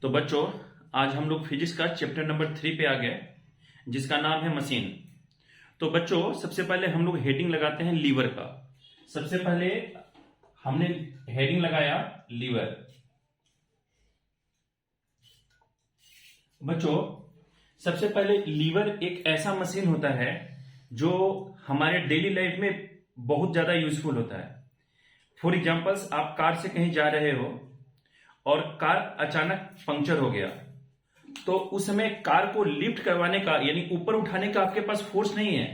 तो बच्चों, आज हम लोग फिजिक्स का चैप्टर नंबर 3 पे आ गए, जिसका नाम है मशीन। तो बच्चों, सबसे पहले हम लोग हेडिंग लगाते हैं लीवर का। सबसे पहले हमने हेडिंग लगाया लीवर। बच्चों, सबसे पहले लीवर एक ऐसा मशीन होता है जो हमारे डेली लाइफ में बहुत ज्यादा यूजफुल होता है। फॉर एग्जाम्पल्स, आप कार से कहीं जा रहे हो और कार अचानक पंक्चर हो गया, तो उस समय कार को लिफ्ट करवाने का यानी ऊपर उठाने का आपके पास फोर्स नहीं है,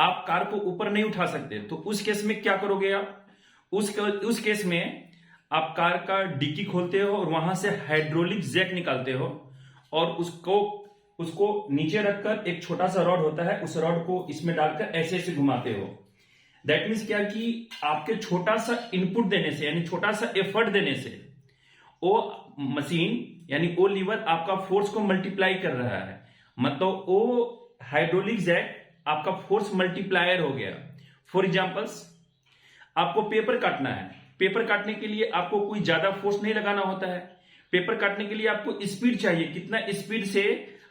आप कार को ऊपर नहीं उठा सकते। तो उस केस में क्या करोगे आप? उस केस में आप कार का डिक्की खोलते हो और वहां से हाइड्रोलिक जैक निकालते हो और उसको नीचे रखकर एक छोटा सा रॉड होता है, उस रॉड को इसमें डालकर ऐसे ऐसे घुमाते हो। दैट मीन्स क्या कि आपके छोटा सा इनपुट देने से यानी छोटा सा एफर्ट देने से वो मशीन यानी वो लीवर आपका फोर्स को मल्टीप्लाई कर रहा है। मतलब वो हाइड्रोलिक जैक आपका फोर्स मल्टीप्लायर हो गया। फॉर एग्जाम्पल्स, आपको पेपर काटना है। पेपर काटने के लिए आपको कोई ज्यादा फोर्स नहीं लगाना होता है। पेपर काटने के लिए आपको स्पीड चाहिए, कितना स्पीड से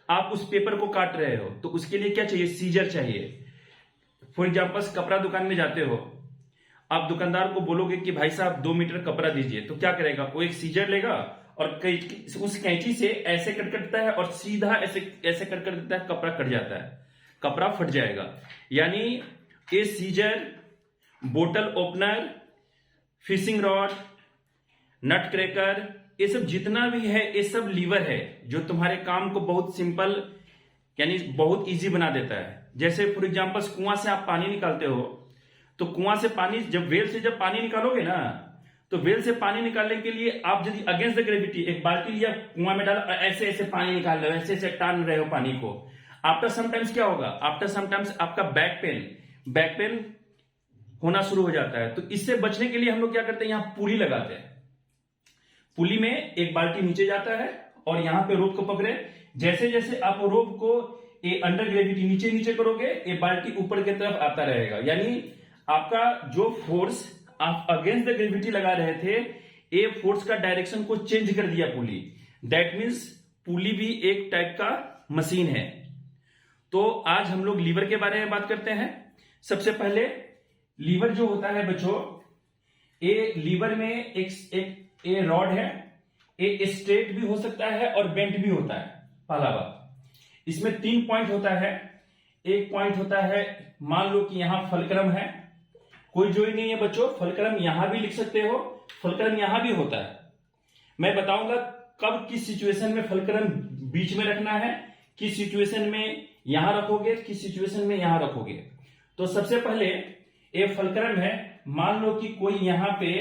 आप उस पेपर को काट रहे हो। तो उसके लिए क्या चाहिए? सीजर चाहिए। फॉर एग्जाम्पल्स, कपड़ा दुकान में जाते हो, आप दुकानदार को बोलोगे कि भाई साहब 2 मीटर कपड़ा दीजिए, तो क्या करेगा? वो एक सीजर लेगा और उस कैंची से ऐसे कट करता है और सीधा ऐसे ऐसे कट कर देता है, कपड़ा कट जाता है, कपड़ा फट जाएगा। यानी ये सीजर, बोतल ओपनर, फिशिंग रॉड, नट क्रैकर, ये सब जितना भी है ये सब लीवर है जो तुम्हारे काम को बहुत सिंपल यानी बहुत इजी बना देता है। जैसे फॉर एग्जाम्पल, कुआं से आप पानी निकालते हो, तो कुआं से पानी जब वेल से जब पानी निकालोगे ना, तो वेल से पानी निकालने के लिए आप यदि अगेंस्ट द ग्रेविटी एक बाल्टी लिया, कुआं में डाला, ऐसे ऐसे पानी निकाल रहे हो, ऐसे ऐसे टान रहे हो पानी को, आफ्टर समटाइम्स क्या होगा? आफ्टर समटाइम्स आपका बैक पेन होना शुरू हो जाता है। तो इससे बचने के लिए हम लोग क्या करते हैं? यहां पुली लगाते हैं। पुली में एक बाल्टी नीचे जाता है और यहां पे रोप को पकड़े, जैसे जैसे आप रोप को ये अंडर ग्रेविटी नीचे नीचे करोगे, ये बाल्टी ऊपर की तरफ आता रहेगा। यानी आपका जो फोर्स आप अगेंस्ट द ग्रेविटी लगा रहे थे, ये फोर्स का डायरेक्शन को चेंज कर दिया पुली। दैट मीन्स पुली भी एक टाइप का मशीन है। तो आज हम लोग लीवर के बारे में बात करते हैं। सबसे पहले लीवर जो होता है बच्चों, ये लीवर में एक रॉड है, ये स्ट्रेट भी हो सकता है और बेंट भी होता है। पहला बात, इसमें 3 पॉइंट होता है। एक पॉइंट होता है, मान लो कि यहां फलक्रम है, कोई जोड़ नहीं है बच्चों, फलक्रम यहां भी लिख सकते हो, फलक्रम यहां भी होता है। मैं बताऊंगा कब किस सिचुएशन में फलक्रम बीच में रखना है, किस सिचुएशन में यहां रखोगे, किस सिचुएशन में यहां रखोगे। तो सबसे पहले ये फलक्रम है, मान लो कि कोई यहां पे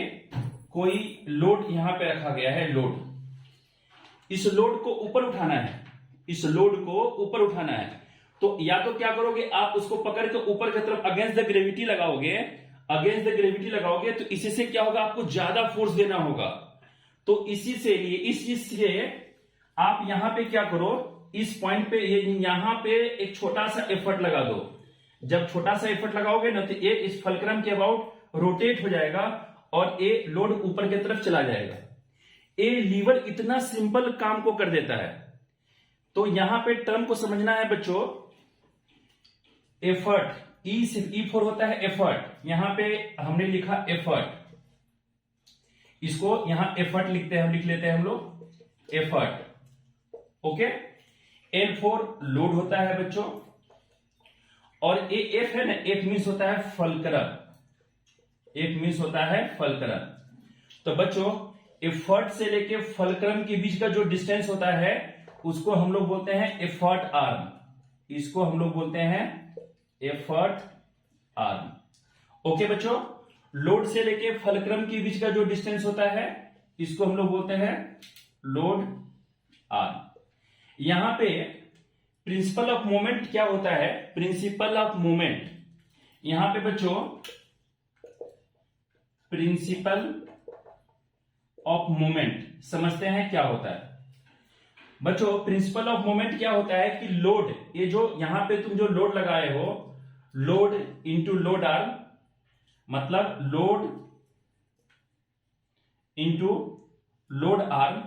कोई लोड यहां पे रखा गया है, लोड। इस लोड को ऊपर उठाना है, इस लोड को ऊपर उठाना है। तो या तो क्या करोगे, आप उसको पकड़ के ऊपर की तरफ अगेंस्ट द ग्रेविटी लगाओगे, अगेंस्ट द ग्रेविटी लगाओगे तो इसी से क्या होगा? आपको ज्यादा फोर्स देना होगा। तो इसी से लिए इस चीज से आप यहां पे क्या करो, इस पॉइंट पे यहां पे एक छोटा सा एफर्ट लगा दो। जब छोटा सा एफर्ट लगाओगे ना, तो ये इस फलक्रम के अबाउट रोटेट हो जाएगा और ये लोड ऊपर की तरफ चला जाएगा। ये लीवर इतना सिंपल काम को कर देता है। तो यहां पे टर्म को समझना है बच्चों, एफर्ट, ई फॉर होता है एफर्ट। यहां पे हमने लिखा एफर्ट, इसको यहां एफर्ट लिखते हैं, हम लिख लेते हैं हम लोग effort. Okay, L for load होता है बच्चों, और ए एफ है ना, एफ मीन्स होता है फलक्रम, एफ मीन्स होता है फलक्रम। तो बच्चों, एफर्ट से लेके फलक्रम के बीच का जो डिस्टेंस होता है उसको हम लोग बोलते हैं एफर्ट आर्म। इसको हम लोग बोलते हैं एफर्ट आर्म। ओके बच्चों, लोड से लेके फलक्रम के बीच का जो डिस्टेंस होता है इसको हम लोग बोलते हैं लोड आर्म। यहां पे प्रिंसिपल ऑफ मोमेंट क्या होता है? प्रिंसिपल ऑफ मोमेंट, यहां पे बच्चों प्रिंसिपल ऑफ मोमेंट समझते हैं क्या होता है। बच्चों, प्रिंसिपल ऑफ मोमेंट क्या होता है कि लोड, ये जो यहां पे तुम जो लोड लगाए हो, लोड इंटू लोड आर्म, मतलब load into load arm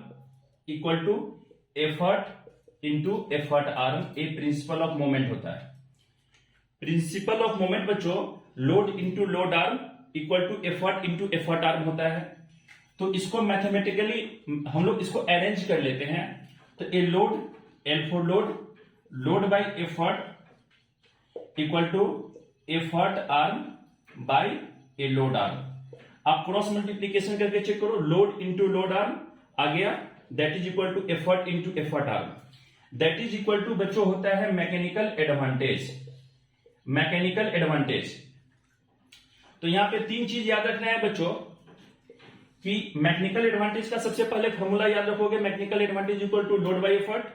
equal to effort into effort arm, a principle of moment होता है। प्रिंसिपल ऑफ मोमेंट बच्चों load into load arm equal to effort into effort arm होता है। तो इसको mathematically हम लोग इसको अरेंज कर लेते हैं। तो a load, L for load, load by effort equal to effort arm by a load arm. आप क्रॉस मल्टीप्लीकेशन करके चेक करो, लोड इंटू लोड आर्म आ गया, that is equal to effort into effort arm. That is equal to बच्चों होता है mechanical advantage. Mechanical advantage, तो यहां पे तीन चीज याद रखना है बच्चों कि मैकेनिकल एडवांटेज का सबसे पहले फॉर्मूला याद रखोगे, mechanical advantage equal to load by effort,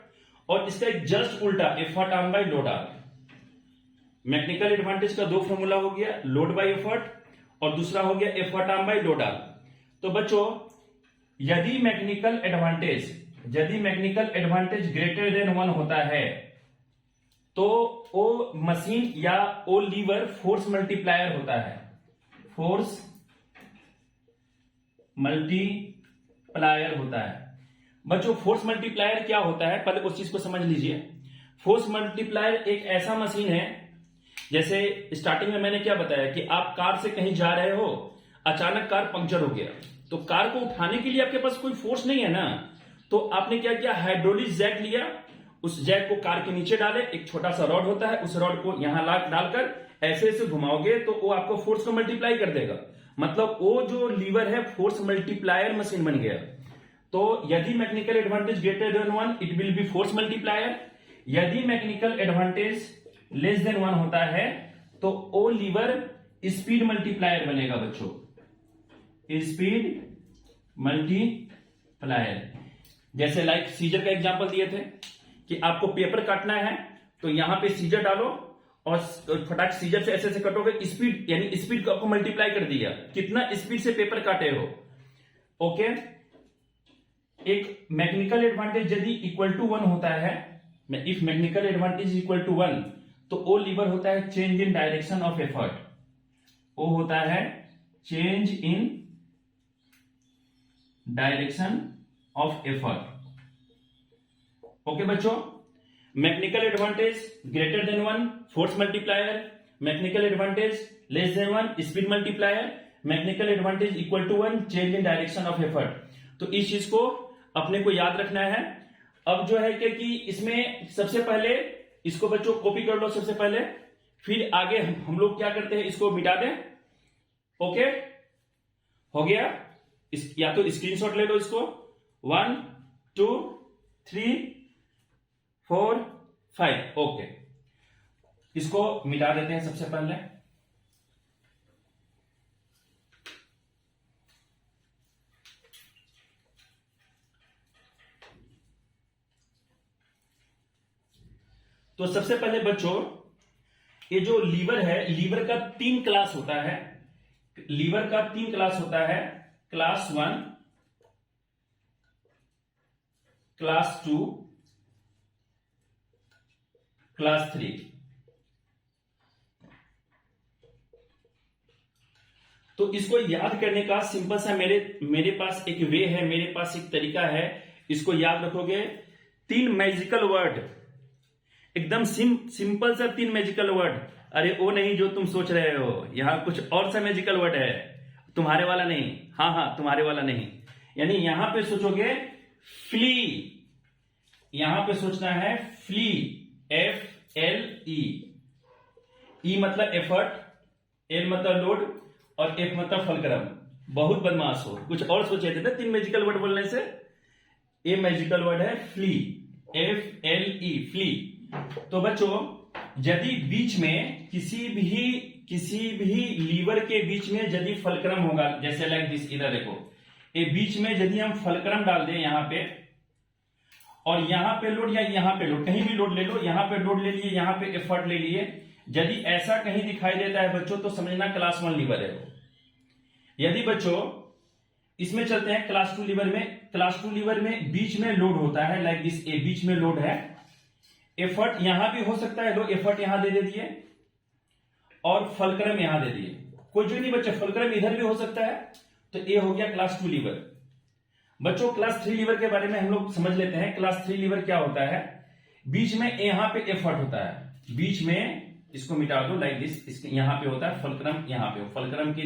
और इसका एक जस्ट उल्टा effort arm by load arm. Mechanical advantage का दो फॉर्मूला हो गया, लोड बाय एफर्ट और दूसरा हो गया effort arm by load arm. तो बच्चों यदि मैकेनिकल एडवांटेज ग्रेटर देन 1 होता है तो वो मशीन या वो लीवर फोर्स मल्टीप्लायर होता है। फोर्स मल्टीप्लायर होता है। बच्चों फोर्स मल्टीप्लायर क्या होता है पहले उस चीज को समझ लीजिए। फोर्स मल्टीप्लायर एक ऐसा मशीन है, जैसे स्टार्टिंग में मैंने क्या बताया कि आप कार से कहीं जा रहे हो, अचानक कार पंक्चर हो गया, तो कार को उठाने के लिए आपके पास कोई फोर्स नहीं है ना, तो आपने क्या किया, हाइड्रोलिक जैक लिया, उस जैक को कार के नीचे डाले, एक छोटा सा रॉड होता है, उस रॉड को यहां डालकर ऐसे ऐसे घुमाओगे तो वो आपको फोर्स को मल्टीप्लाई कर देगा। मतलब वो जो लीवर है फोर्स मल्टीप्लायर मशीन बन गया। तो यदि mechanical advantage greater than 1 it will be force multiplier. यदि मैकेनिकल एडवांटेज लेस देन 1 होता है तो वो लीवर स्पीड मल्टीप्लायर बनेगा बच्चों, स्पीड मल्टीप्लायर। जैसे लाइक सीजर का एग्जांपल दिए थे कि आपको पेपर काटना है तो यहां पे सीजर डालो और फटाक सीजर से ऐसे ऐसे कटोगे, स्पीड यानी स्पीड को आपको मल्टीप्लाई कर दिया, कितना स्पीड से पेपर काटे हो। ओके, एक मैकेनिकल एडवांटेज यदि इक्वल टू 1 होता है, if mechanical advantage equal to 1 तो ओ लीवर होता है change in direction of effort. ओ होता है change in direction of effort. Okay बच्चों, mechanical advantage greater than 1 force multiplier, mechanical advantage less than 1 speed multiplier, mechanical advantage equal to 1 change in direction of effort. तो इस चीज को अपने को याद रखना है। अब जो है कि इसमें सबसे पहले इसको बच्चों कॉपी कर लो सबसे पहले, फिर आगे हम लोग क्या करते हैं इसको मिटा दें। ओके हो गया, या तो स्क्रीनशॉट ले लो इसको, 1 2 3 4 5। ओके, इसको मिटा देते हैं सबसे पहले। तो सबसे पहले बच्चों ये जो लीवर है, लीवर का 3 क्लास होता है। लीवर का 3 क्लास होता है, क्लास 1, क्लास 2, क्लास 3। तो इसको याद करने का सिंपल सा मेरे पास एक वे है, मेरे पास एक तरीका है। इसको याद रखोगे, 3 मैजिकल वर्ड, एकदम सिंपल सा 3 मैजिकल वर्ड। अरे वो नहीं जो तुम सोच रहे हो, यहां कुछ और सा मैजिकल वर्ड है, तुम्हारे वाला नहीं। हाँ तुम्हारे वाला नहीं, यानी यहां पे सोचोगे फ्ली, यहां पे सोचना है फ्ली, FLE। E मतलब एफर्ट, L मतलब लोड और F मतलब फलक्रम। बहुत बदमाश हो, कुछ और सोचे थे ना 3 मैजिकल वर्ड बोलने से। ये मैजिकल वर्ड है फ्ली, FLE, फ्ली। तो बच्चों यदि बीच में किसी भी लीवर के बीच में यदि फलक्रम होगा, जैसे लाइक दिस, इधर देखो, ये बीच में यदि हम फलक्रम डाल दें यहां पे, और यहां पे लोड या यहां पे लोड, कहीं भी लोड ले लो, यहां पे लोड ले लिए, यहां पे एफर्ट ले लिए, यदि ऐसा कहीं दिखाई देता है बच्चों तो समझना क्लास 1 लीवर है वो। यदि बच्चों इसमें चलते हैं क्लास 2 लीवर में, क्लास 2 लीवर में बीच में लोड होता है, लाइक दिस, ए बीच में लोड है, एफर्ट यहां भी हो सकता है, लो एफर्ट यहां दे दिए और फलक्रम यहां दे दिए, कोई जो नहीं बच्चा, फलक्रम इधर भी हो सकता है। तो ये हो गया क्लास 2 लीवर। बच्चों क्लास 3 लीवर के बारे में हम लोग समझ लेते हैं। क्लास 3 लीवर क्या होता है? बीच में यहां पे एफर्ट होता है, बीच में इसको मिटा दो लाइक दिस, इसके यहां पे होता है फलक्रम, यहां पे फलक्रम के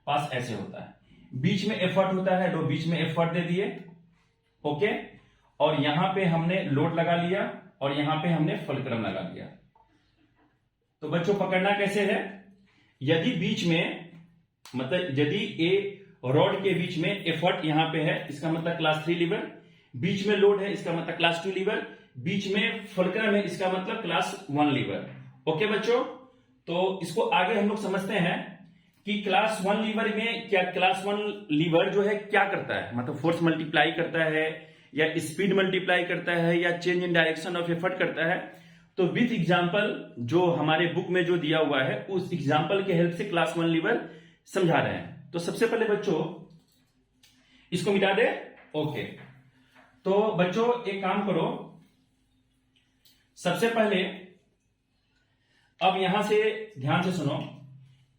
पास ऐसे होता है, बीच में एफर्ट होता है, तो बीच में एफर्ट दे दिए, ओके। और यहां पे हमने लोड लगा लिया और यहां पे हमने फलक्रम लगा लिया। तो बच्चों पकड़ना कैसे है? यदि बीच में मतलब यदि ए रॉड के बीच में एफर्ट यहां पे है, इसका मतलब क्लास 3 लीवर, बीच में लोड है, इसका मतलब क्लास 2 लीवर, बीच में फलक्रम है, इसका मतलब क्लास 1 लीवर। ओके बच्चों, तो इसको आगे हम लोग समझते हैं कि क्लास 1 लीवर में क्या, क्लास 1 लीवर जो है क्या करता है, मतलब फोर्स मल्टीप्लाई करता है या स्पीड मल्टीप्लाई करता है या change in direction of effort करता है। तो विथ एग्जांपल जो हमारे बुक में जो दिया हुआ है उस एग्जांपल के हेल्प से क्लास 1 लीवर समझा रहे हैं। तो सबसे पहले बच्चों इसको मिटा दे, ओके। तो बच्चों एक काम करो, सबसे पहले अब यहां से ध्यान से सुनो,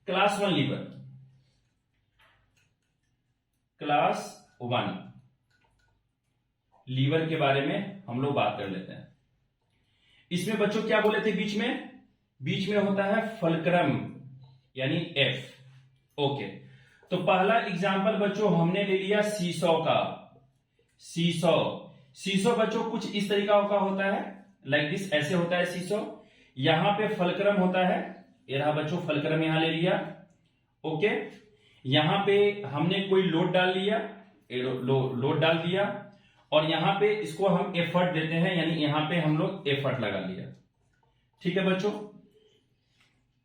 क्लास 1 लीवर, क्लास 1 लीवर के बारे में हम लोग बात कर लेते हैं। इसमें बच्चों क्या बोले थे? बीच में होता है फलक्रम यानी एफ, ओके। तो पहला एग्जांपल बच्चों हमने ले लिया सीसॉ का। सीसॉ बच्चों कुछ इस तरीका का होता है, लाइक दिस, ऐसे होता है सीसॉ। यहां पे फलक्रम होता है, ये रहा बच्चों फलक्रम, यहां ले लिया, ओके। यहां पे हमने कोई लोड डाल लिया, लोड डाल दिया, और यहां पे इसको हम एफर्ट देते हैं, यानी यहां पे हम लोग एफर्ट लगा लिया, ठीक है बच्चों।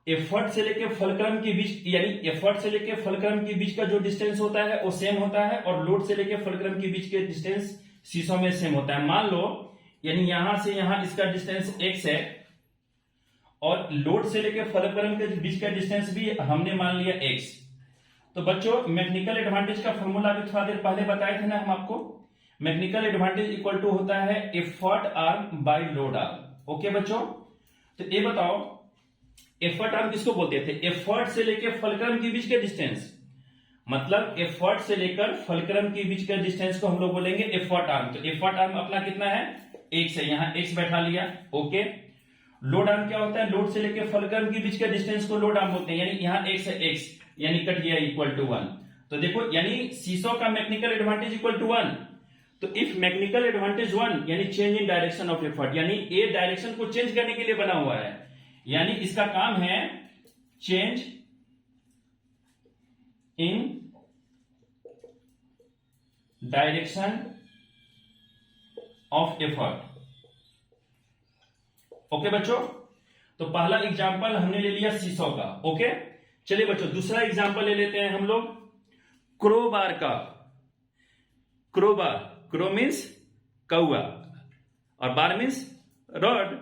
एफर्ट से लेके फलक्रम के बीच, यानी एफर्ट से लेके फलक्रम के बीच का जो डिस्टेंस होता है वो सेम होता है, और लोड से लेके फलक्रम के बीच के डिस्टेंस सीसॉ में सेम होता है। मान लो यानी यहां से यहां इसका डिस्टेंस x है, और लोड से लेके फलक्रम के बीच का डिस्टेंस भी हमने मान लिया x। तो बच्चों मैकेनिकल एडवांटेज का फॉर्मूला भी थोड़ा देर पहले बताए थे ना हम आपको। मैकेनिकल एडवांटेज इक्वल टू होता है effort arm by load arm, okay बच्चों। तो ये बताओ एफर्ट आर्म किसको बोलते थे? एफर्ट से लेकर फलक्रम के बीच के डिस्टेंस, मतलब एफर्ट से लेकर फलक्रम के बीच का डिस्टेंस को हम लोग बोलेंगे एफर्ट आर्म। तो एफर्ट आर्म अपना कितना है? x है, यहां x बैठा लिया, ओके। लोड आर्म क्या होता है? लोड से लेकर फलक्रम के बीच के डिस्टेंस को लोड आर्म बोलते हैं, यानी यहां x है, x यानी कट गया इक्वल टू 1। तो देखो यानी सीसॉ का मैकेनिकल एडवांटेज इक्वल टू 1। तो इफ मैकेनिकल एडवांटेज 1 यानी change in direction of effort, यानी ए डायरेक्शन को चेंज करने के लिए बना हुआ है, यानी इसका काम है change in direction of effort, okay बच्चों। तो पहला एग्जांपल हमने ले लिया सीसॉ का, ओके। चलिए बच्चों दूसरा एग्जांपल ले लेते हैं हम लोग क्रोबार का। क्रोबार, क्रो मीन्स कौआ और बार मीन्स रॉड,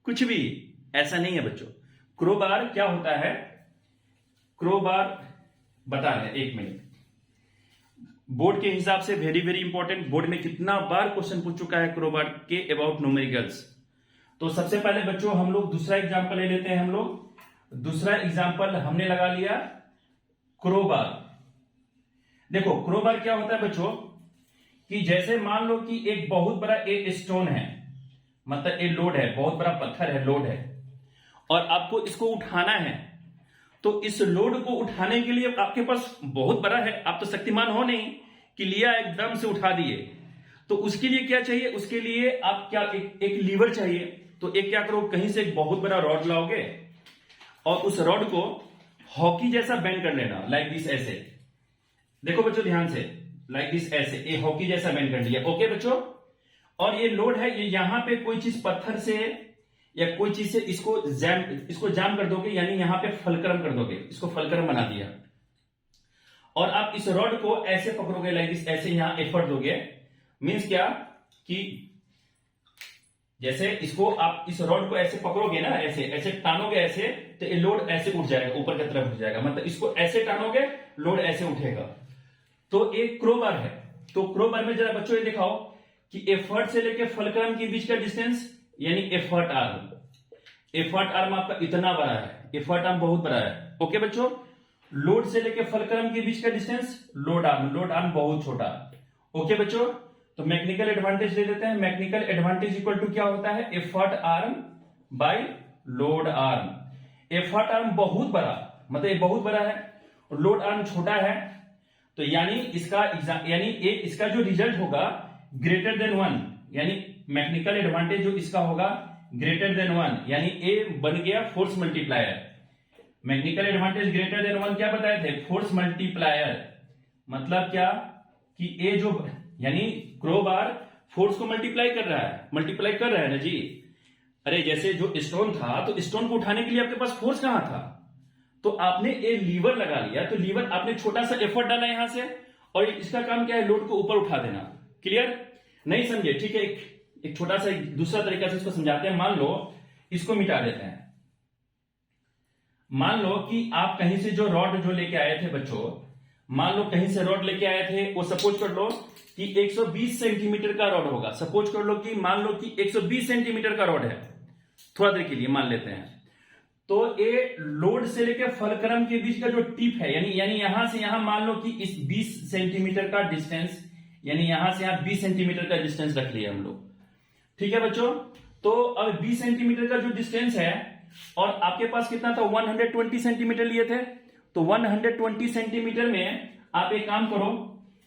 कुछ भी ऐसा नहीं है बच्चों। क्रोबार क्या होता है? क्रोबार बता रहे हैं, एक मिनट। बोर्ड के हिसाब से वेरी वेरी इंपॉर्टेंट, बोर्ड में कितना बार क्वेश्चन पूछ चुका है क्रोबार के अबाउट न्यूमेरिकल्स। तो सबसे पहले बच्चों हम लोग दूसरा एग्जांपल ले लेते हैं। हम लोग दूसरा एग्जांपल हमने लगा लिया क्रोबार। देखो क्रोबार क्या होता है बच्चों कि जैसे मान लो कि एक बहुत बड़ा एक स्टोन है, मतलब एक लोड है, बहुत बड़ा पत्थर है, लोड है, और आपको इसको उठाना है। तो इस लोड को उठाने के लिए आपके पास बहुत बड़ा है, आप तो शक्तिमान हो नहीं कि लिया एकदम से उठा दिए। तो उसके लिए क्या चाहिए? उसके लिए आप क्या एक लीवर चाहिए। तो एक क्या करो, कहीं से एक बहुत बड़ा रॉड लाओगे और उस रॉड को हॉकी जैसा बेंड कर लेना, लाइक दिस, ऐसे। देखो बच्चों ध्यान से, लाइक दिस, ऐसे, ये हॉकी जैसा बेंड कर लिया, ओके बच्चों। और ये लोड है, ये यहां पे कोई चीज पत्थर से या कोई चीज से इसको जाम कर दोगे, यानी यहां पे फलक्रम कर दोगे, इसको फलक्रम बना दिया। और आप इस रॉड को ऐसे पकड़ोगे, लाइक दिस, ऐसे यहां एफर्ट दोगे। मीन्स क्या कि जैसे इसको आप इस रॉड को ऐसे पकड़ोगे ना, ऐसे ऐसे टानोगे ऐसे, तो ये लोड ऐसे उठ जाएगा, ऊपर की तरफ उठ जाएगा। मतलब इसको ऐसे टानोगे, लोड ऐसे उठेगा। तो एक क्रोबार है। तो क्रोबार में जरा बच्चों ये दिखाओ कि एफर्ट से लेकर फलक्रम के बीच का डिस्टेंस, यानी एफर्ट आर्म। एफर्ट आर्म आपका इतना बड़ा है, एफर्ट आर्म बहुत बड़ा है, ओके बच्चों। लोड से लेकर फलक्रम के बीच का डिस्टेंस, लोड आर्म बहुत छोटा, ओके बच्चों, तो मैकेनिकल एडवांटेज ले लेते हैं। मैकेनिकल एडवांटेज इक्वल टू क्या होता है, effort arm by load arm. Effort arm बहुत बड़ा, मतलब ये बहुत बड़ा है और लोड आर्म छोटा है, तो यानी इसका जो रिजल्ट होगा ग्रेटर देन 1, यानी मैकेनिकल एडवांटेज जो इसका होगा ग्रेटर देन 1, यानी ए बन गया force multiplier. Mechanical advantage greater than 1 क्या बताए थे, फोर्स मल्टीप्लायर। मतलब क्या कि ए जो यानी क्रो बार फोर्स को मल्टीप्लाई कर रहा है ना जी। अरे जैसे जो स्टोन था, तो स्टोन को उठाने के लिए आपके पास फोर्स कहां था, तो आपने ए लीवर लगा लिया, तो लीवर आपने छोटा सा एफर्ट डाला यहां से, और इसका काम क्या है, लोड को ऊपर उठा देना। क्लियर, नहीं समझे, ठीक है। एक छोटा सा दूसरा तरीका से इसको समझाते हैं। मान लो इसको मिटा देते हैं। मान लो कि आप कहीं से जो रॉड जो लेके आए थे बच्चों, मान लो कहीं से रॉड लेके आए थे, वो सपोज कर लो कि 120 सेंटीमीटर का रॉड होगा। सपोज कर लो कि मान लो कि 120 सेंटीमीटर का रॉड है, थोड़ा देर के लिए मान लेते हैं। तो ये लोड से लेकर फलक्रम के बीच का जो टिप है, यानी यहां से यहां मान लो कि इस 20 सेंटीमीटर का डिस्टेंस, यानी यहां से यहां 20 सेंटीमीटर का डिस्टेंस रख लिया हम लोग। ठीक है बच्चों, तो अब 20 सेंटीमीटर का जो डिस्टेंस है, और आपके पास कितना था, 120 सेंटीमीटर लिए थे, तो 120 सेंटीमीटर में आप एक काम करो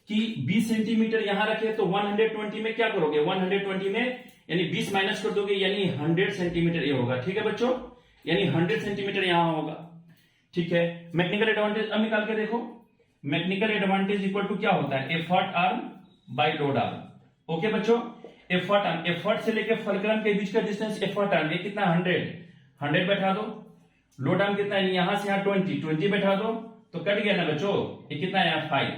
कि 20 सेंटीमीटर यहां रखे, तो 120 में क्या करोगे, 120 में यानी 20 माइनस कर दोगे, यानी 100 सेंटीमीटर ये होगा। ठीक है बच्चों, यानी 100 सेंटीमीटर यहां होगा। ठीक है, मैकेनिकल एडवांटेज अब निकाल के देखो। मैकेनिकल एडवांटेज इक्वल टू क्या होता है, effort arm by load arm. Okay बच्चों, एफर्ट आर्म, एफर्ट से लेकर फलक्रम के बीच का डिस्टेंस एफर्ट आर्म, ये कितना 100 बैठा दो। लोड आर्म कितना है, यहां से यहां 20 बैठा दो, तो कट गया ना बच्चों, ये कितना है यहाँ 5।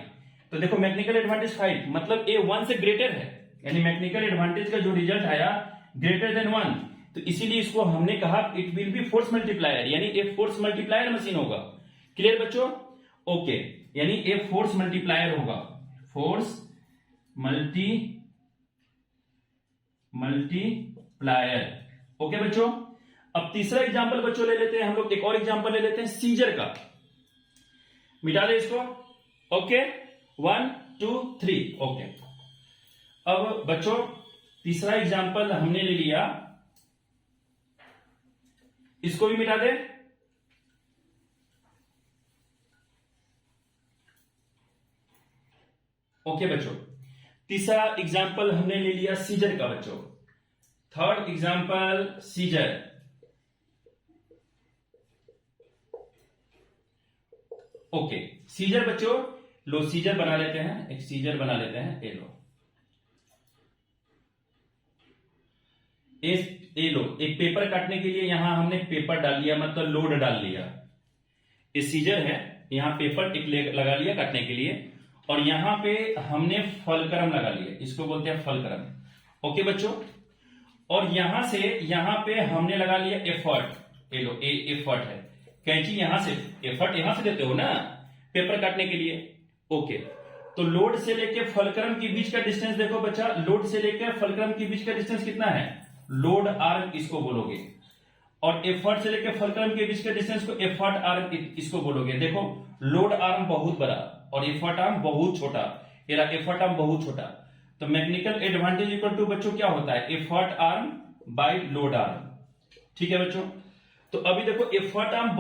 तो देखो मैकेनिकल एडवांटेज 5, मतलब ए 1 से ग्रेटर है, यानी मैकेनिकल एडवांटेज का जो रिजल्ट आया ग्रेटर देन 1, तो इसीलिए इसको हमने कहा it will be force multiplier, यानी ए फोर्स मल्टीप्लायर मशीन होगा। क्लियर बच्चों, ओके, यानी ए फोर्स मल्टीप्लायर होगा, फोर्स मल्टीप्लायर। ओके बच्चों, अब तीसरा एग्जांपल बच्चों ले लेते हैं हम लोग, एक और एग्जांपल ले लेते हैं सीजर का। मिटा दे इसको। ओके, 1 2 3। ओके, अब बच्चों तीसरा एग्जांपल हमने ले लिया, इसको भी मिटा दे। ओके बच्चों, तीसरा एग्जांपल हमने ले लिया सीजर का बच्चों। Third example scissor. Okay, scissor बच्चों, लो सीजर बना लेते हैं, एक सीजर बना लेते हैं। ए लो, ए लो, एक पेपर काटने के लिए यहां हमने पेपर डाल लिया, मतलब लोड डाल लिया। ये सीजर है, यहां पेपर एक लगा लिया काटने के लिए, और यहां पे हमने फलक्रम लगा लिया, इसको बोलते हैं फलक्रम। ओके बच्चों, और यहां से यहां पे हमने लगा लिया एफर्ट। ये लो, एफर्ट है, कैंची यहां से, एफर्ट यहां से देते हो ना पेपर काटने के लिए। ओके, तो लोड से लेके फलक्रम के बीच का डिस्टेंस देखो बच्चा, लोड से लेके फलक्रम के बीच का डिस्टेंस कितना है, लोड आर्म इसको बोलोगे, और एफर्ट से लेके फलक्रम के बीच का डिस्टेंस को एफर्ट आर्म इसको बोलोगे। देखो लोड आर्म बहुत बड़ा और एफर्ट आर्म बहुत छोटा, एफर्ट आर्म बहुत छोटा, तो मैकेनिकल एडवांटेज इक्वल टू बच्चों क्या होता है, effort arm by load arm. ठीक है बच्चों, तो अभी देखो एफर्ट आर्म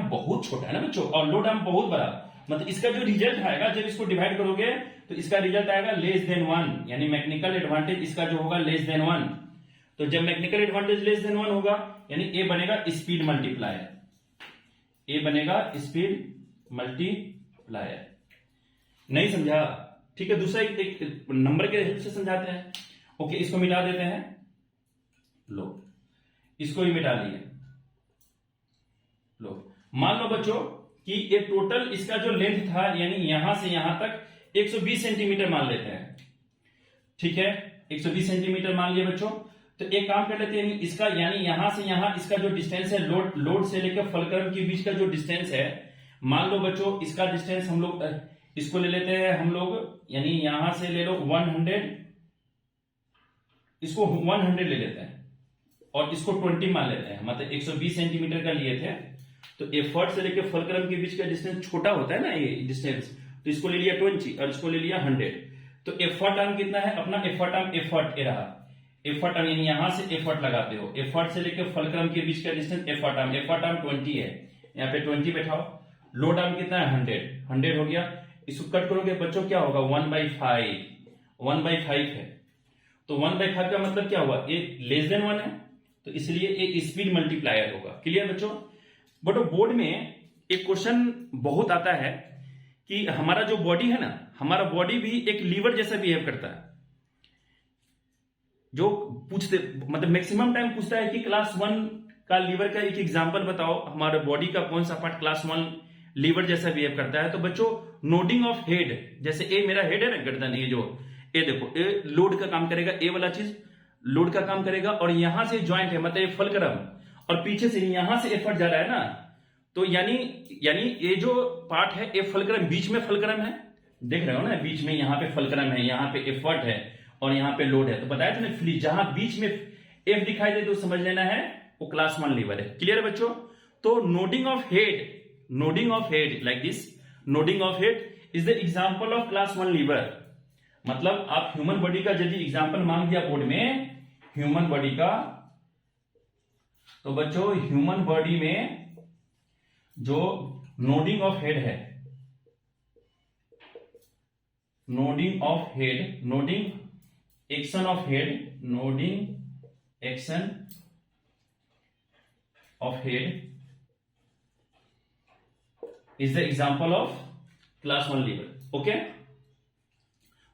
बहुत छोटा है ना बच्चों, और लोड आर्म बहुत बड़ा, मतलब इसका जो रिजल्ट आएगा जब इसको डिवाइड करोगे तो इसका रिजल्ट आएगा लेस देन 1, यानी मैकेनिकल एडवांटेज इसका जो होगा लेस देन 1। तो जब मैकेनिकल एडवांटेज लेस देन 1 होगा, यानी ए बनेगा स्पीड मल्टीप्लायर, ए बनेगा स्पीड मल्टीप्लायर। नहीं समझा, ठीक है, दूसरा एक नंबर के हेल्प से समझाते हैं। ओके, इसको मिटा देते हैं, लो इसको भी मिटा दिए। लो, मान लो बच्चों कि ये टोटल इसका जो लेंथ था, यानी यहां से यहां तक 120 सेंटीमीटर मान लेते हैं। ठीक है, 120 सेंटीमीटर मान लिया बच्चों, तो एक काम कर लेते हैं, इसका यानी यहां से यहां इसका जो डिस्टेंस है, लोड से लेकर फलक्रम के बीच का जो डिस्टेंस है, मान लो बच्चों इसका डिस्टेंस हम लोग इसको ले लेते हैं हम लोग, यानी यहां से ले लो 100, इसको 100 ले लेते हैं, और इसको 20 मान लेते हैं, मतलब 120 सेंटीमीटर का लिए थे, तो एफर्ट से लेकर फलक्रम के बीच का डिस्टेंस छोटा होता है ना ये डिस्टेंस, तो इसको ले लिया 20 और इसको ले लिया 100, तो एफर्ट आर्म कितना है अपना, एफर्ट आर्म एफर्ट ए रहा, एफर्ट आर्म यानी यहां से एफर्ट लगाते हो, एफर्ट से लेकर फलक्रम के बीच का डिस्टेंस एफर्ट आर्म 20 है, यहाँ पे 20 बैठाओ। लोड आर्म कितना है 100 हो गया। इसको कट करोगे बच्चों क्या होगा 1/5 है। तो 1/5 का मतलब क्या हुआ, ए लेस देन 1 है, तो इसलिए ए स्पीड मल्टीप्लायर होगा। क्लियर बच्चों। बट बोर्ड में एक क्वेश्चन बहुत आता है कि हमारा जो बॉडी है ना, हमारा बॉडी भी एक लीवर जैसा बिहेव करता है। जो पूछते मतलब मैक्सिमम टाइम पूछता है कि क्लास 1 का लीवर का एक एग्जांपल बताओ, हमारे बॉडी का कौन सा पार्ट क्लास 1 लीवर जैसा बिहेव करता है। तो बच्चों नोडिंग ऑफ हेड, जैसे ए मेरा हेड है ना गर्दन, ये जो ए देखो ए लोड का काम करेगा, ए वाला चीज लोड का काम करेगा, और यहां से ज्वाइंट है मतलब ये फलक्रम, और पीछे से यहां से एफर्ट जा रहा है ना, तो यानी ये जो पार्ट है ए फलक्रम, बीच में फलक्रम है, देख रहे हो ना बीच में यहाँ पे फलक्रम है, यहाँ पे एफर्ट है और यहाँ पे लोड है। तो बताया था ना फ्ली, जहां बीच में एफ दिखाई दे तो समझ लेना है वो क्लास 1 लीवर है। क्लियर है बच्चों। तो nodding of head like this, nodding of head is the example of class 1 lever. मतलब आप ह्यूमन बॉडी का यदि एग्जांपल मांग दिया बोर्ड में ह्यूमन बॉडी का, तो बच्चों ह्यूमन बॉडी में जो नोडिंग ऑफ हेड है, nodding action of head is the example of class 1 lever. Okay,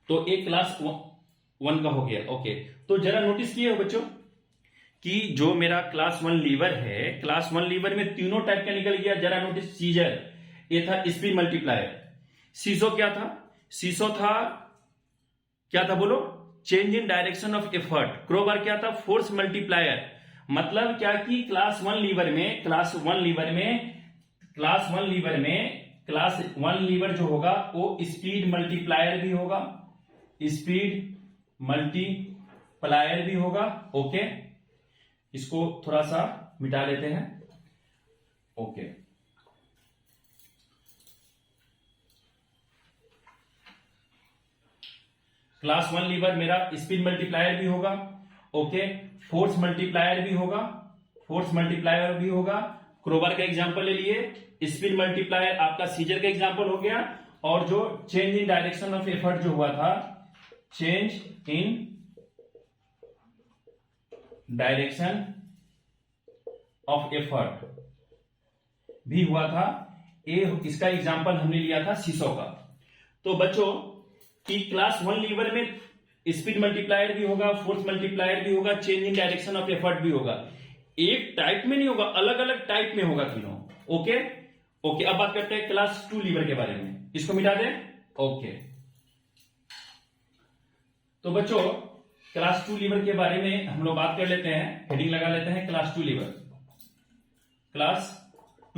तो एक क्लास 1 का हो गया। ओके, तो जरा नोटिस किए हो बच्चों कि जो मेरा क्लास 1 लीवर है, क्लास 1 लीवर में तीनों टाइप का निकल गया। जरा नोटिस, सीजर ये था स्पीड मल्टीप्लायर, सीसो क्या था, सीसो था क्या था बोलो, change in direction of effort, crowbar क्या था फोर्स मल्टीप्लायर। मतलब क्या कि क्लास 1 लीवर जो होगा वो स्पीड मल्टीप्लायर भी होगा। ओके, इसको थोड़ा सा मिटा लेते हैं। ओके, क्लास 1 लीवर मेरा स्पीड मल्टीप्लायर भी होगा। ओके, फोर्स मल्टीप्लायर भी होगा। क्रोबार का एग्जांपल ले लिए, स्पीड मल्टीप्लायर आपका सीजर का एग्जांपल हो गया, और जो change in direction of effort जो हुआ था, change in direction of effort भी हुआ था, इसका एग्जांपल हमने लिया था सीसो का। तो बच्चों कि क्लास 1 लीवर में स्पीड मल्टीप्लायर भी होगा, फोर्स मल्टीप्लायर भी होगा, change in direction of effort भी होगा। एक टाइप में नहीं होगा, अलग अलग टाइप में होगा तीनों। ओके, अब बात करते हैं क्लास 2 लीवर के बारे में, इसको मिटा दें। ओके, तो बच्चों क्लास 2 लीवर के बारे में हम लोग बात कर लेते हैं, हेडिंग लगा लेते हैं क्लास 2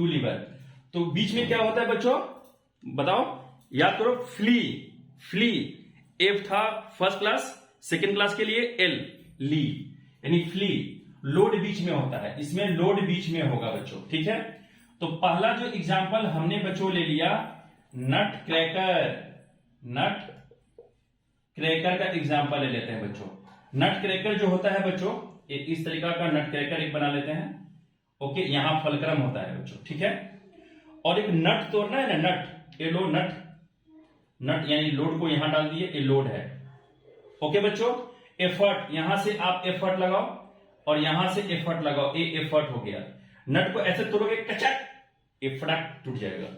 लीवर। तो बीच में क्या होता है बच्चों बताओ, याद करो, फ्ली एफ था फर्स्ट क्लास, सेकेंड क्लास के लिए एल ली, यानी फ्ली, लोड बीच में होता है, इसमें लोड बीच में होगा बच्चों। ठीक है, तो पहला जो एग्जांपल हमने बच्चों ले लिया नट क्रैकर का एग्जांपल ले लेते हैं बच्चों। नट क्रैकर जो होता है बच्चों, इस तरीका का नट क्रैकर एक बना लेते हैं। ओके, यहां फलक्रम होता है बच्चों। ठीक है, और एक नट तोड़ना है ना, ये लो नट यानी लोड को यहां डाल दिए, ये लोड है। ओके बच्चों, एफर्ट, यहां से आप एफर्ट लगाओ और यहां से एफर्ट लगाओ, ये एफर्ट हो गया। नट को ऐसे तोड़ोगे कचक, ये फटाक टूट जाएगा।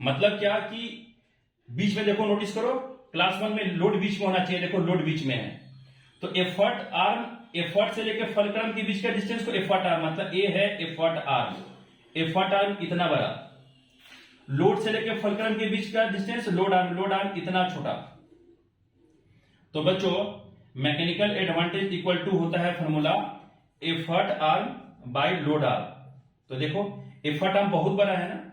मतलब क्या कि बीच में देखो, नोटिस करो, क्लास 1 में लोड बीच में होना चाहिए, देखो लोड बीच में है, तो एफर्ट से लेकर फलक्रम के बीच का डिस्टेंस को एफर्ट आर्म, मतलब ए है एफर्ट आर्म इतना बड़ा, लोड से लेकर फलक्रम के बीच का डिस्टेंस लोड आर्म इतना छोटा। तो बच्चों मैकेनिकल एडवांटेज इक्वल टू होता है formula effort arm by load arm. तो देखो एफर्ट आर्म बहुत बड़ा है ना,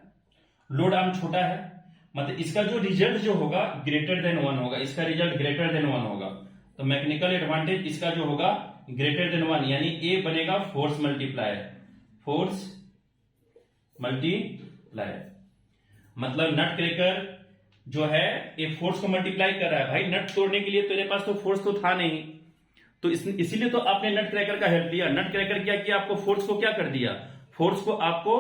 लोड आर्म छोटा है, मतलब इसका जो रिजल्ट जो होगा ग्रेटर देन 1 होगा, इसका रिजल्ट ग्रेटर देन 1 होगा। तो मैकेनिकल एडवांटेज इसका जो होगा ग्रेटर देन 1, यानी ए बनेगा फोर्स मल्टीप्लायर। मतलब नट क्रैकर जो है ये फोर्स को मल्टीप्लाई कर रहा है। भाई नट तोड़ने के लिए तेरे पास तो फोर्स तो था नहीं, तो इसीलिए तो आपने नट क्रैकर का हेल्प लिया। नट क्रैकर क्या किया, आपको फोर्स को क्या कर दिया, फोर्स को आपको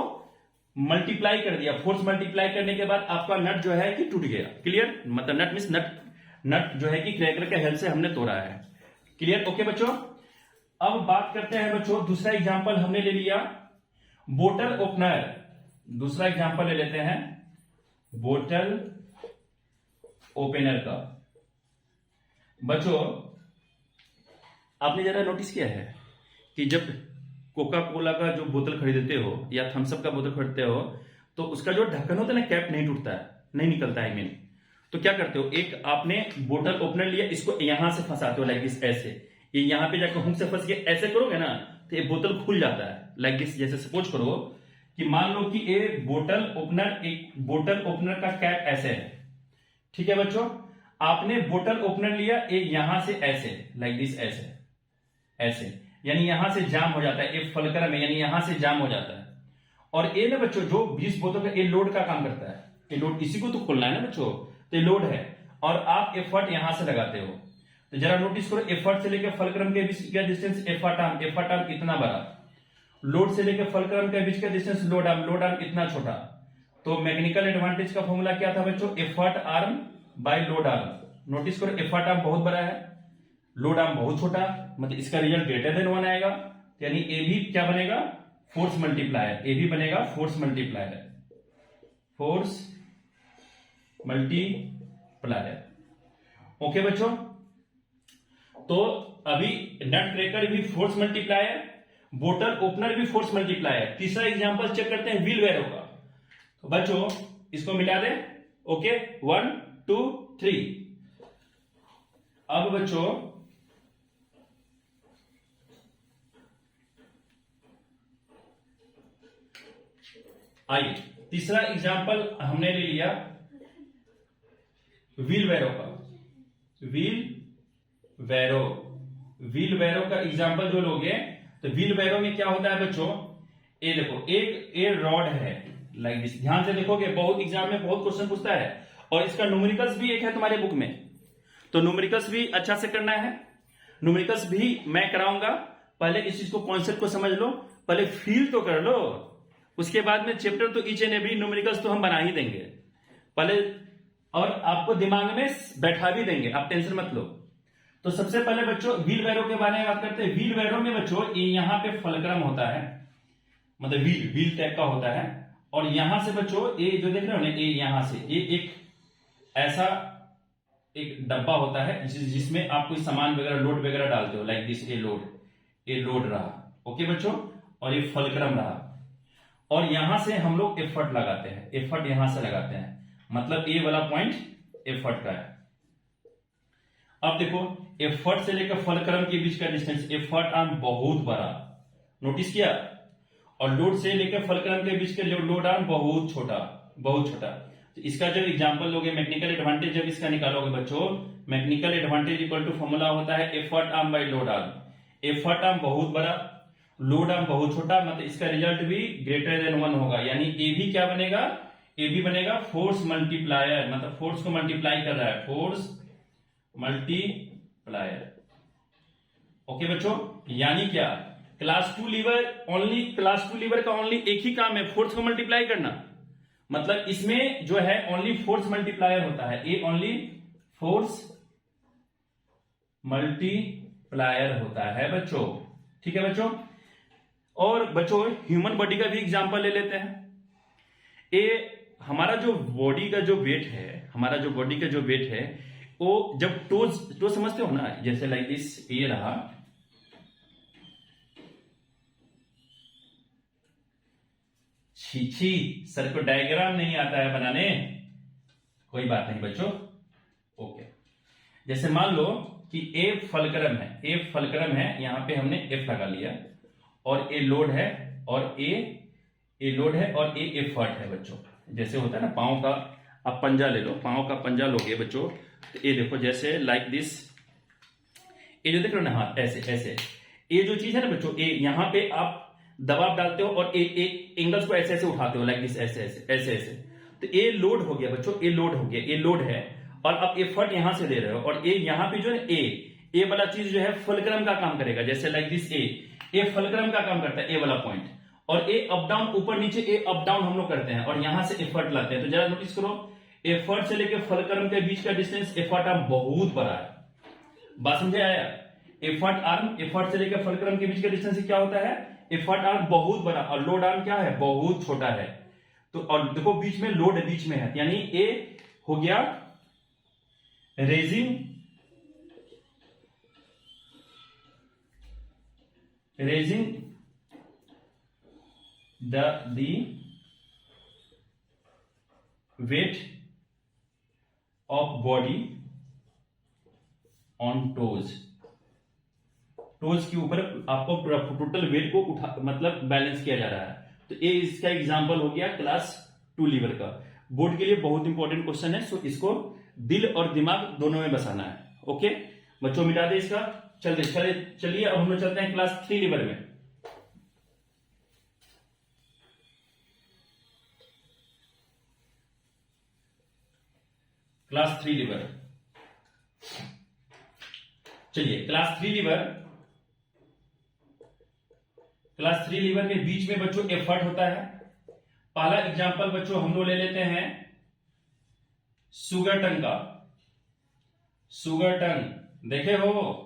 मल्टीप्लाई कर दिया। फोर्स मल्टीप्लाई करने के बाद आपका नट जो है कि टूट गया। क्लियर, मतलब नट मींस नट जो है कि क्रैकर के हेल्प से हमने तोड़ा है। क्लियर, ओके बच्चों। अब बात करते हैं बच्चों, दूसरा एग्जांपल हमने ले लिया बोतल ओपनर। दूसरा एग्जांपल ले लेते हैं बोतल ओपनर का। बच्चों आपने जरा नोटिस किया है कि जब कोका कोला का जो बोतल खरीदते हो या थम्सअप का बोतल खरीदते हो तो उसका जो ढक्कन होता है ना, कैप नहीं टूटता है, नहीं निकलता है मेन। तो क्या करते हो, एक आपने बोतल ओपनर लिया, इसको यहां से फंसाते हो लाइक दिस, ऐसे ये यहां पे जाकर हुक से फंस के ऐसे करोगे ना तो ये बोतल खुल जाता है लाइक दिस। जैसे सपोज करो कि मान लो कि ये बोतल ओपनर, एक बोतल ओपनर का कैप ऐसे है, ठीक है बच्चों। आपने बोतल ओपनर लिया, एक यहां से ऐसे लाइक दिस, ऐसे ऐसे, यानी यहां से जाम हो जाता है, ये फलक्रम है, यानी यहां से जाम हो जाता है। और ये ना बच्चों जो 20 बोतल का ये लोड का काम करता है, ये लोड इसी को तो खोलना है ना बच्चों, तो ये लोड है और आप एफर्ट यहां से लगाते हो। तो जरा नोटिस करो, एफर्ट से लेकर फलक्रम के बीच का डिस्टेंस एफर्ट आर्म इतना बड़ा, लोड से लेकर फलक्रम के बीच का डिस्टेंस लोड आर्म इतना छोटा। तो मैकेनिकल एडवांटेज का फॉर्मूला क्या था बच्चों, effort arm by load arm. Notice करो एफर्ट आर्म बहुत बड़ा है, लोड आर्म बहुत छोटा, मतलब इसका रिजल्ट ग्रेटर देन 1 आएगा। यानी ए भी क्या बनेगा, फोर्स मल्टीप्लायर। ए भी बनेगा force multiplier, force multiplier. Okay बच्चों, तो अभी नट क्रैकर भी फोर्स मल्टीप्लायर, बोतल ओपनर भी फोर्स मल्टीप्लायर। तीसरा एग्जांपल चेक करते हैं व्हील वैरो का। तो बच्चों इसको मिला दे, ओके 1 2 3। अब बच्चों आइए तीसरा एग्जांपल हमने ले लिया व्हील वैरो का। व्हील वैरो का एग्जांपल जो लोगे, तो व्हील वैरो में क्या होता है बच्चों, ये देखो एक रॉड है लाइक दिस। ध्यान से देखोगे, बहुत एग्जाम में बहुत क्वेश्चन पूछता है और इसका न्यूमेरिकल्स भी एक है तुम्हारे बुक में, तो न्यूमेरिकल्स भी अच्छा से करना है। न्यूमेरिकल्स भी मैं कराऊंगा, पहले इस चीज को कॉन्सेप्ट को समझ लो, पहले फील तो कर लो, उसके बाद में चैप्टर तो ईच एंड एवरी न्यूमेरिकल्स तो हम बना ही देंगे पहले, और आपको दिमाग में बैठा भी देंगे, आप टेंशन मत लो। तो सबसे पहले बच्चों व्हील वैरो के बारे में बात करते हैं। व्हील वैरो में बच्चों ये यहां पे फलक्रम होता है, मतलब व्हील टाइप का होता है, और यहां से बच्चों ये जो देख रहे हो ना, ये यहां से ये एक ऐसा एक डब्बा होता है जिसमें आप कोई सामान वगैरह लोड वगैरह डालते हो लाइक दिस। ये लोड रहा, ओके बच्चों, और ये फलक्रम रहा, और यहां से हम लोग एफर्ट लगाते हैं, एफर्ट यहां से लगाते हैं, मतलब ये वाला पॉइंट एफर्ट का है। अब देखो एफर्ट से लेकर फलक्रम के बीच का डिस्टेंस, एफर्ट आर्म बहुत बड़ा, नोटिस किया, और लोड से लेकर फलक्रम के बीच का लोड आर्म बहुत छोटा, बहुत छोटा। तो इसका जब एग्जांपल लोगे, मैकेनिकल एडवांटेज जब इसका निकालोगे बच्चों, mechanical advantage equal to formula होता है effort arm by load arm. Effort arm बहुत बड़ा, लोड आर्म बहुत छोटा, मतलब इसका रिजल्ट भी ग्रेटर देन 1 होगा। यानी ए भी क्या बनेगा, ए भी बनेगा फोर्स मल्टीप्लायर, मतलब फोर्स को मल्टीप्लाई कर रहा है, फोर्स मल्टीप्लायर। ओके बच्चों, यानी क्या, क्लास 2 लीवर का ओनली एक ही काम है, फोर्स को मल्टीप्लाई करना। मतलब इसमें जो है ओनली फोर्स मल्टीप्लायर होता है, ये ओनली फोर्स मल्टीप्लायर होता है बच्चों, ठीक है बच्चों। और बच्चों ह्यूमन बॉडी का भी एग्जांपल ले लेते हैं। ये हमारा जो बॉडी का जो वेट है, हमारा जो बॉडी का जो वेट है, वो जब टोज समझते हो ना, जैसे लाइक दिस, ये रहा, छी सर को डायग्राम नहीं आता है बनाने, कोई बात नहीं बच्चों, ओके। जैसे मान लो कि ए फलक्रम है, यहां पे हमने एफ लगा लिया, और ए लोड है, और ए लोड है, और ए एफर्ट है बच्चों। जैसे होता है ना पांव का, आप पंजा ले लो, पांव का पंजा लोगे बच्चों, तो ये देखो जैसे लाइक दिस, ये जो देख रहे हो ना हाथ ऐसे ऐसे, ये जो चीज है ना बच्चों, ये यहां पे आप दबाव डालते हो और एक एंगल्स को ऐसे ऐसे उठाते हो लाइक दिस, ऐसे ऐसे ऐसे ऐसे। तो ए लोड हो गया बच्चों, ए लोड हो गया, ए लोड है, और अब एफर्ट यहां से दे रहे हो, और ए यहां पे जो है ए वाला चीज जो है फुलक्रम का काम करेगा, जैसे लाइक दिस ए फुलक्रम का काम करता है, ए वाला पॉइंट, और ए अप डाउन, ऊपर नीचे ए अप डाउन हम लोग करते हैं, और यहां से एफर्ट लाते हैं। तो जरा नोटिस करो, एफर्ट से लेकर फुलक्रम के बीच का डिस्टेंस एफर्ट आर्म बहुत बड़ा है, बात समझे आया? एफर्ट आर्म, एफर्ट से लेकर फुलक्रम के बीच का डिस्टेंस क्या होता है? एफर्ट आर्म बहुत बड़ा, और लोड आर्म क्या है? बहुत छोटा है। तो और देखो बीच में लोड बीच में है, यानी ए हो गया raising the weight of body on toes के ऊपर आपको टोटल वेट को उठा मतलब बैलेंस किया जा रहा है। तो ये इसका एग्जांपल हो गया क्लास 2 लीवर का। बोर्ड के लिए बहुत इंपॉर्टेंट क्वेश्चन है, सो इसको दिल और दिमाग दोनों में बसाना है। ओके बच्चों, मिटा दे इसका। चलिए अब हम लोग चलते हैं क्लास 3 लीवर में। क्लास 3 लीवर, चलिए क्लास 3 लीवर के बीच में बच्चों एफर्ट होता है। पहला एग्जांपल बच्चों हम लोग ले लेते हैं शुगर टंग का। शुगर टंग देखे हो?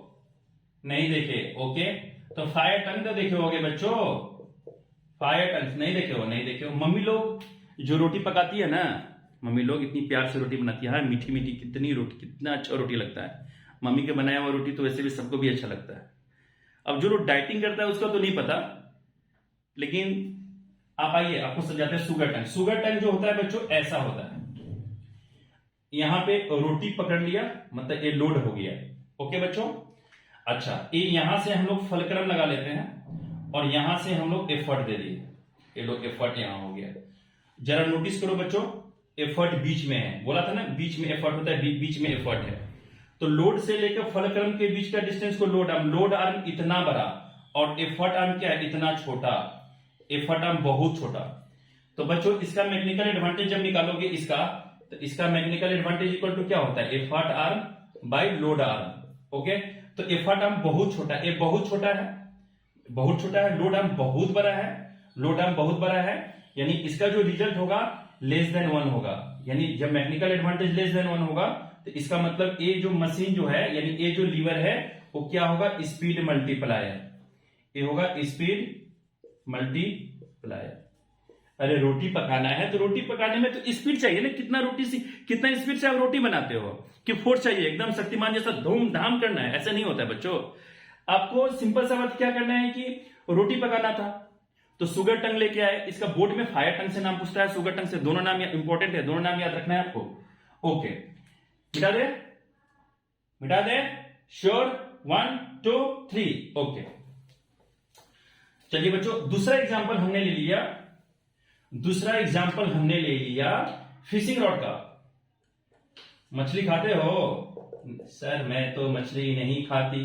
नहीं देखे? ओके, तो फायर टंग तो देखे होगे बच्चों, फायर टंग नहीं देखे हो? मम्मी लोग जो रोटी पकाती है ना, मम्मी लोग इतनी प्यार से रोटी बनाती है, मीठी मीठी, कितनी रोटी, कितना अच्छा रोटी लगता है। मम्मी के बनाया हुआ रोटी तो वैसे भी सबको भी अच्छा लगता है। अब जो लोग डाइटिंग करता है उसका तो नहीं पता, लेकिन आप आइए आपको समझाते हैं शुगर टंग। शुगर टंग जो होता है बच्चों ऐसा होता है, यहां पे रोटी पकड़ लिया, मतलब ये लोड हो गया। ओके बच्चों, अच्छा ये यहां से हम लोग फुलक्रम लगा लेते हैं, और यहां से हम लोग एफर्ट दे दिए, ये लोग एफर्ट यहां हो गया। जरा नोटिस करो बच्चों, एफर्ट बीच में है, बोला था ना बीच में एफर्ट होता है, बीच में एफर्ट है। तो लोड से लेकर फुलक्रम के बीच का डिस्टेंस को लोड आर्म इतना बड़ा, और एफर्ट आर्म क्या है? इतना छोटा, एफर्ट आर्म बहुत छोटा। तो बच्चों इसका मैकेनिकल एडवांटेज जब निकालोगे इसका, तो इसका मैकेनिकल एडवांटेज इक्वल टू क्या होता है? Effort arm by load arm. Okay, तो एफर्ट आर्म बहुत छोटा, ये बहुत छोटा है, लोड आर्म बहुत बड़ा है, यानी इसका जो रिजल्ट होगा लेस देन 1 होगा। यानी जब मैकेनिकल एडवांटेज लेस देन 1 होगा, तो इसका मतलब ये जो मशीन जो है, यानी ये जो लीवर है, वो क्या होगा? स्पीड मल्टीप्लायर, ये होगा स्पीड मल्टीप्लायर। अरे रोटी पकाना है तो रोटी पकाने में तो स्पीड चाहिए ना, कितना स्पीड से आप रोटी बनाते हो, कि फोर्स चाहिए एकदम शक्तिमान जैसा धूमधाम करना है, ऐसा नहीं होता है बच्चों। आपको सिंपल सा बात क्या करना है कि रोटी पकाना था तो शुगर टंग लेके आए, इसका बोर्ड में फायर टंग से नाम पूछता है, शुगर टंग से, दोनों नाम इंपॉर्टेंट है, दोनों नाम याद रखना है आपको। ओके, मिटा दे श्योर, 1 2 3। ओके चलिए बच्चों, दूसरा एग्जांपल हमने ले लिया फिशिंग रॉड का। मछली खाते हो? सर मैं तो मछली नहीं खाती।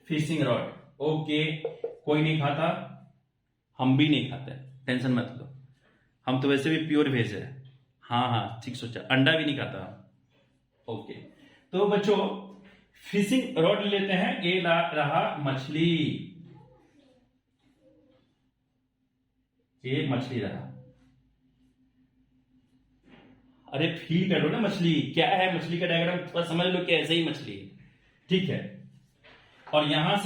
फिशिंग रॉड, ओके, कोई नहीं खाता, हम भी नहीं खाते, टेंशन मत लो, हम तो वैसे भी प्योर वेज है। हाँ ठीक सोचा, अंडा भी नहीं खाता। ओके, तो बच्चों फिशिंग रॉड लेते हैं, ये रहा मछली, ये मछली रहा। अरे फील करो ना, मछली क्या है, मछली का डायग्राम थोड़ा समझ लो कि ऐसे ही मछली है, ठीक है। और यहां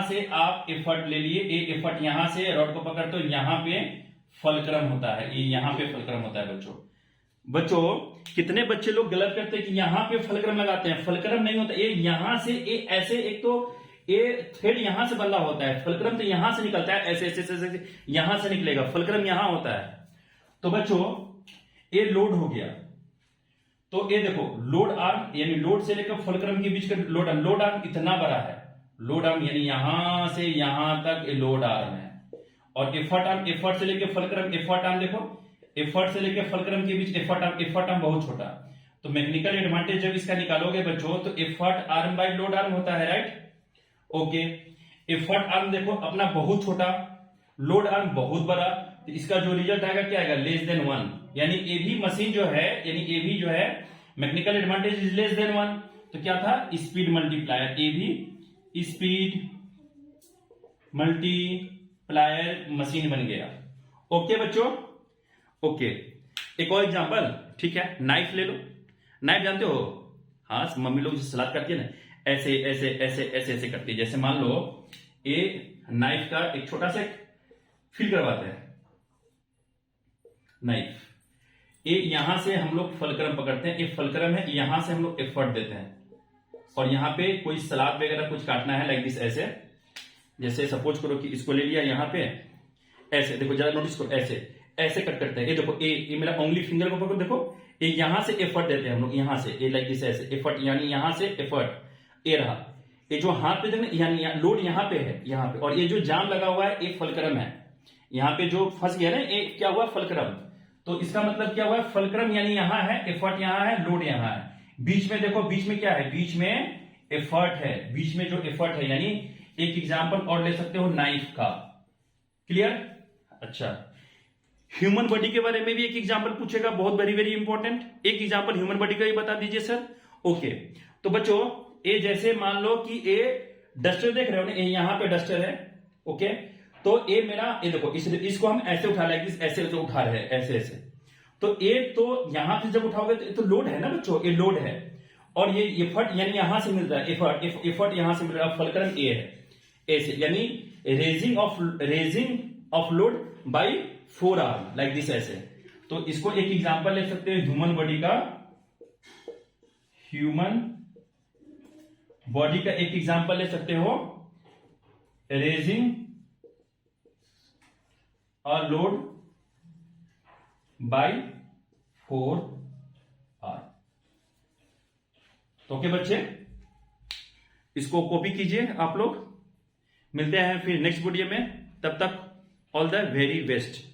से आप एफर्ट ले लिए, एक एफर्ट यहां से रॉड को पकड़ते हो, यहां पे फुलक्रम होता है, ये यहां पे फुलक्रम होता है बच्चों। कितने बच्चे लोग गलत करते हैं कि यहां पे फुलक्रम लगाते हैं, फुलक्रम नहीं होता, ये यहां से ऐसे, एक तो ये थ्रेड यहां से बंधा होता है, फुलक्रम तो यहां से निकलता है, ऐसे यहां से निकलेगा, फुलक्रम यहां होता है। तो बच्चों ये लोड हो गया, तो ये देखो लोड आर्म, यानी लोड से लेकर फुलक्रम के बीच का लोड आर्म इतना बड़ा है, लोड आर्म यानी यहां से यहां तक ये लोड आर्म है। और एफर्ट से लेकर फुलक्रम, एफर्ट आर्म देखो, एफर्ट से लेकर फुलक्रम के बीच एफर्ट आर्म बहुत छोटा। तो मैकेनिकल एडवांटेज जब इसका निकालोगे बच्चों, तो effort arm by load arm होता है, राइट। ओके, एफर्ट आर्म देखो अपना बहुत छोटा, लोड आर्म बहुत बड़ा, तो इसका जो रिजल्ट आएगा क्या आएगा, लेस देन 1, यानी एवी मशीन जो है, यानी एवी जो है mechanical advantage is less than 1, तो क्या था, स्पीड मल्टीप्लायर, एवी स्पीड मल्टीप्लायर मशीन बन गया। ओके बच्चों, ओके। एक और एग्जांपल, ठीक है, नाइफ ले लो। नाइफ जानते हो, हाँ, मम्मी लोग जो सलाद करती है ना, ऐसे ऐसे ऐसे ऐसे ऐसे करती है। जैसे मान लो ये नाइफ का एक छोटा सा फील करवाते हैं नाइफ, ये यहां से हम लोग फलक्रम पकड़ते हैं, ये फलक्रम है, यहां से हम लोग एफर्ट देते हैं, और यहां पे कोई सलाद वगैरह कुछ काटना है लाइक दिस, ऐसे, जैसे सपोज करो कि इसको ले लिया यहां पे, ऐसे देखो जरा नोटिस करो, ऐसे ऐसे कट करते हैं। ये देखो, ये मेरा उंगली फिंगर को पकड़ो, देखो ये यहां से एफर्ट देते हैं हम लोग, यहां से, ये लाइक दिस, ऐसे एफर्ट, यानी यहां से एफर्ट, ये रहा। ये जो हाथ पे देखना, यानी लोड यहां पे है, यहां पे, और ये जो जाम लगा हुआ है ये फलक्रम है, यहां पे जो फंस गया ना, ये क्या हुआ, फलक्रम। तो इसका मतलब क्या हुआ, फलक्रम यानी यहां है, एफर्ट यहां है, लोड यहां है, बीच में देखो, बीच में क्या है, बीच में एफर्ट है, बीच में जो एफर्ट है, यानी एक एग्जांपल और ले सकते हो नाइफ का। क्लियर? अच्छा, ह्यूमन बॉडी के बारे में भी एक एग्जांपल पूछेगा, बहुत वेरी वेरी इंपॉर्टेंट। एक एग्जांपल ह्यूमन बॉडी का ही बता दीजिए सर। ओके, तो बच्चों ये जैसे मान लो कि ये डस्टर देख रहे हो ना, ये यहां पे डस्टर है, ओके, तो ये मेरा, ये देखो, इसको हम ऐसे उठा रहे हैं, ऐसे उठा रहे हैं, ऐसे ऐसे, तो ये तो यहां से जब उठाओगे तो ये तो लोड है ना बच्चों, ये लोड है, और ये एफर्ट यानी यहां से मिल रहा है, एफर्ट यहां से मिल रहा है, फलक्रम ये है, ऐसे, यानी raising of load bye 4 arm like this, ऐसे। तो इसको एक एग्जांपल ले सकते हैं ह्यूमन बॉडी का, ह्यूमन बॉडी का एक एग्जांपल ले सकते हो, raising a load bye 4 arm. तो ओके बच्चे, इसको कॉपी कीजिए आप लोग। मिलते हैं फिर नेक्स्ट वीडियो में, तब तक ऑल द वेरी बेस्ट।